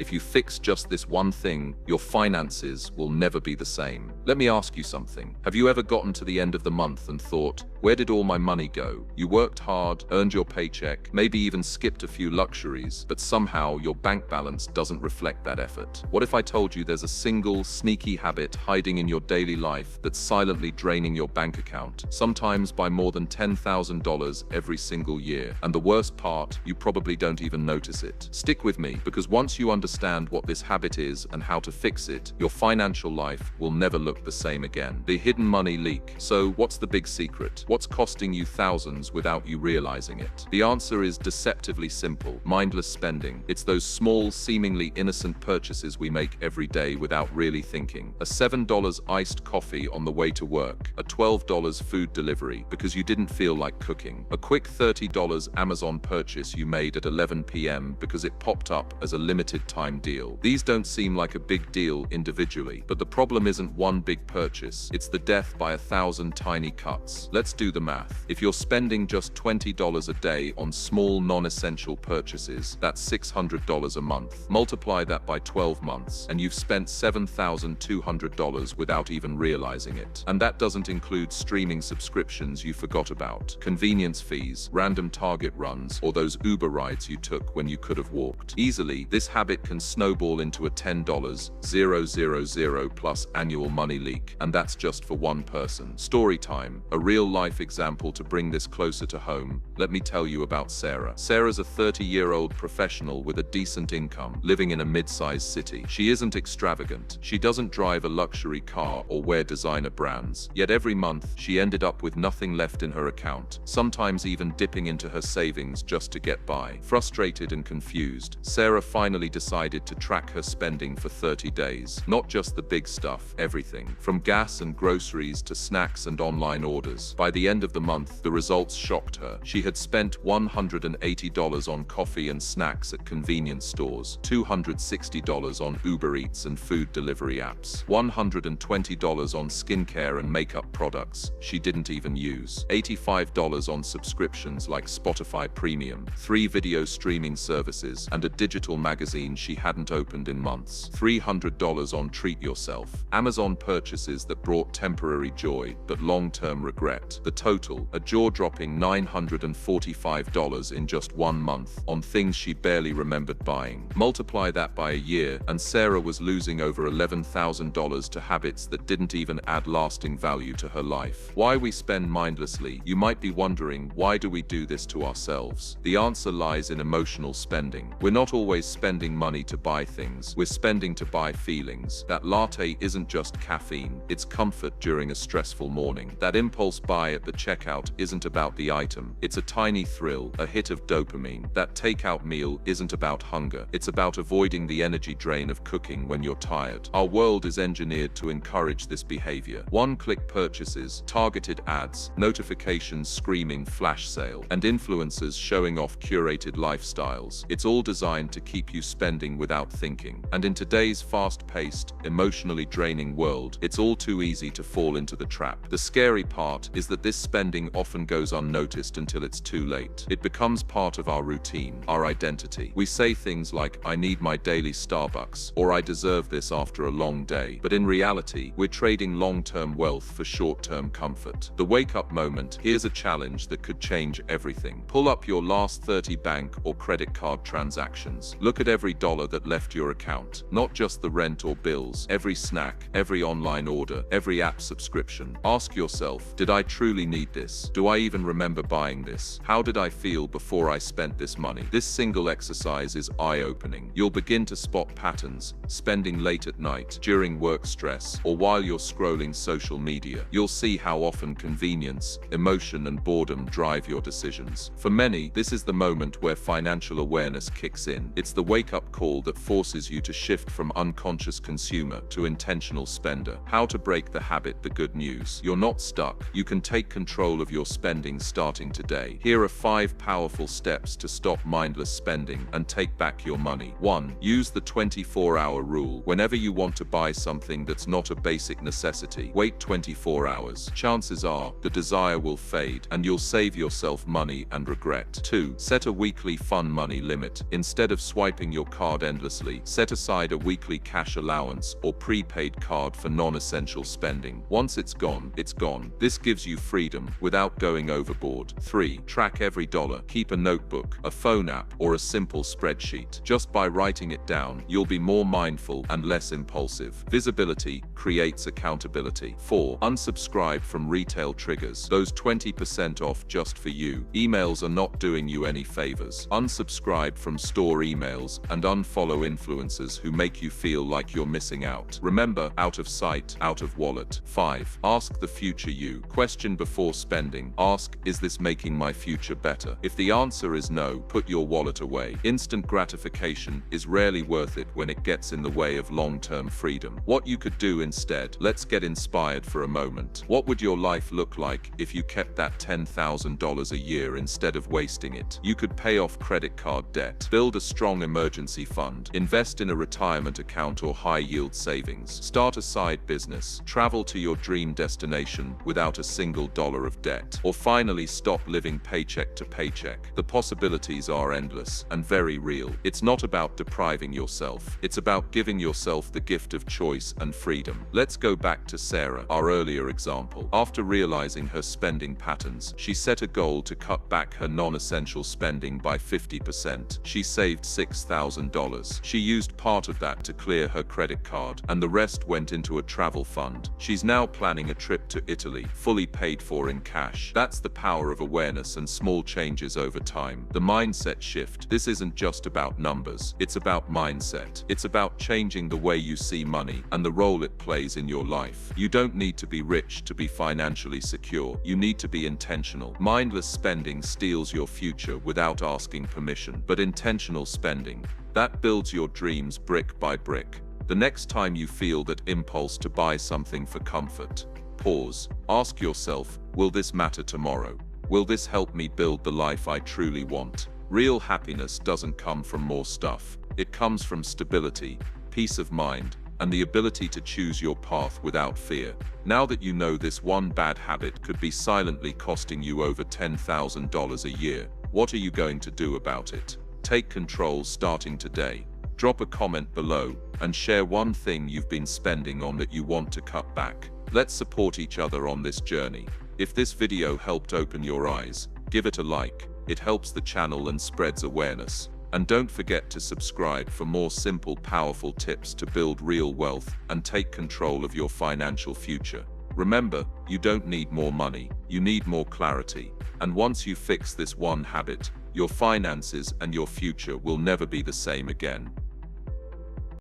If you fix just this one thing, your finances will never be the same. Let me ask you something. Have you ever gotten to the end of the month and thought, where did all my money go? You worked hard, earned your paycheck, maybe even skipped a few luxuries, but somehow your bank balance doesn't reflect that effort. What if I told you there's a single, sneaky habit hiding in your daily life that's silently draining your bank account, sometimes by more than $10,000 every single year? And the worst part, you probably don't even notice it. Stick with me, because once you understand what this habit is and how to fix it, your financial life will never look the same again. The hidden money leak. So what's the big secret? What's costing you thousands without you realizing it? The answer is deceptively simple: mindless spending. It's those small, seemingly innocent purchases we make every day without really thinking. A $7 iced coffee on the way to work, a $12 food delivery because you didn't feel like cooking, a quick $30 Amazon purchase you made at 11 p.m. because it popped up as a limited time deal. These don't seem like a big deal individually, but the problem isn't one big purchase, it's the death by 1,000 tiny cuts. Let's do the math. If you're spending just $20 a day on small non-essential purchases, that's $600 a month. Multiply that by 12 months, and you've spent $7,200 without even realizing it. And that doesn't include streaming subscriptions you forgot about, convenience fees, random Target runs, or those Uber rides you took when you could have walked. Easily, this habit can snowball into a $10,000 plus annual money leak, and that's just for one person. Story time. A real-life example to bring this closer to home. Let me tell you about Sarah. Sarah's a 30-year-old professional with a decent income, living in a mid-sized city. She isn't extravagant. She doesn't drive a luxury car or wear designer brands. Yet every month, she ended up with nothing left in her account, sometimes even dipping into her savings just to get by. Frustrated and confused, Sarah finally decided to track her spending for 30 days. Not just the big stuff, everything, from gas and groceries to snacks and online orders. By the end of the month, the results shocked her. She had spent $180 on coffee and snacks at convenience stores, $260 on Uber Eats and food delivery apps, $120 on skincare and makeup products she didn't even use, $85 on subscriptions like Spotify Premium, 3 video streaming services, and a digital magazine she hadn't opened in months, $300 on treat yourself, Amazon purchases that brought temporary joy but long-term regret. The total, a jaw-dropping $945 in just 1 month on things she barely remembered buying. Multiply that by a year, and Sarah was losing over $11,000 to habits that didn't even add lasting value to her life. Why we spend mindlessly? You might be wondering, why do we do this to ourselves? The answer lies in emotional spending. We're not always spending money to buy things, we're spending to buy feelings. That latte isn't just caffeine, it's comfort during a stressful morning. That impulse buy at the checkout isn't about the item, it's a tiny thrill, a hit of dopamine. That takeout meal isn't about hunger, it's about avoiding the energy drain of cooking when you're tired. Our world is engineered to encourage this behavior. One-click purchases, targeted ads, notifications screaming flash sale, and influencers showing off curated lifestyles. It's all designed to keep you spending without thinking. And in today's fast-paced, emotionally draining world, it's all too easy to fall into the trap. The scary part is that this spending often goes unnoticed until it's too late. It becomes part of our routine, our identity. We say things like, I need my daily Starbucks, or I deserve this after a long day. But in reality, we're trading long-term wealth for short-term comfort. The wake-up moment. Here's a challenge that could change everything. Pull up your last 30 bank or credit card transactions. Look at every dollar that left your account. Not just the rent or bills, every snack, every online order, every app subscription. Ask yourself, did I truly need this? Do I even remember buying this? How did I feel before I spent this money? This single exercise is eye-opening. You'll begin to spot patterns, spending late at night, during work stress, or while you're scrolling social media. You'll see how often convenience, emotion, and boredom drive your decisions. For many, this is the moment where financial awareness kicks in. It's the wake-up call that forces you to shift from unconscious consumer to intentional spender. How to break the habit? The good news: you're not stuck. You can take take control of your spending starting today. Here are 5 powerful steps to stop mindless spending and take back your money. 1. Use the 24-hour rule. Whenever you want to buy something that's not a basic necessity, wait 24 hours. Chances are the desire will fade and you'll save yourself money and regret. 2. Set a weekly fun money limit. Instead of swiping your card endlessly, set aside a weekly cash allowance or prepaid card for non-essential spending. Once it's gone, it's gone. This gives you freedom without going overboard. 3. Track every dollar. Keep a notebook, a phone app, or a simple spreadsheet. Just by writing it down, you'll be more mindful and less impulsive. Visibility creates accountability. 4. Unsubscribe from retail triggers. Those 20% off just for you emails are not doing you any favors. Unsubscribe from store emails and unfollow influencers who make you feel like you're missing out. Remember, out of sight, out of wallet. 5. Ask the future you. Question before spending. Ask, is this making my future better? If the answer is no, put your wallet away. Instant gratification is rarely worth it when it gets in the way of long-term freedom. What you could do instead? Let's get inspired for a moment. What would your life look like if you kept that $10,000 a year instead of wasting it? You could pay off credit card debt, build a strong emergency fund, invest in a retirement account or high-yield savings, start a side business, travel to your dream destination without a single dollar of debt, or finally stop living paycheck to paycheck. The possibilities are endless and very real. It's not about depriving yourself. It's about giving yourself the gift of choice and freedom. Let's go back to Sarah, our earlier example. After realizing her spending patterns, she set a goal to cut back her non-essential spending by 50%. She saved $6,000. She used part of that to clear her credit card, and the rest went into a travel fund. She's now planning a trip to Italy, fully paid for in cash. That's the power of awareness and small changes over time. The mindset shift. This isn't just about numbers. It's about mindset. It's about changing the way you see money and the role it plays in your life. You don't need to be rich to be financially secure. You need to be intentional. Mindless spending steals your future without asking permission, but intentional spending, that builds your dreams brick by brick. The next time you feel that impulse to buy something for comfort, pause. Ask yourself, will this matter tomorrow? Will this help me build the life I truly want? Real happiness doesn't come from more stuff. It comes from stability, peace of mind, and the ability to choose your path without fear. Now that you know this one bad habit could be silently costing you over $10,000 a year, what are you going to do about it? Take control starting today. Drop a comment below and share one thing you've been spending on that you want to cut back. Let's support each other on this journey. If this video helped open your eyes, give it a like. It helps the channel and spreads awareness. And don't forget to subscribe for more simple, powerful tips to build real wealth and take control of your financial future. Remember, you don't need more money, you need more clarity. And once you fix this one habit, your finances and your future will never be the same again.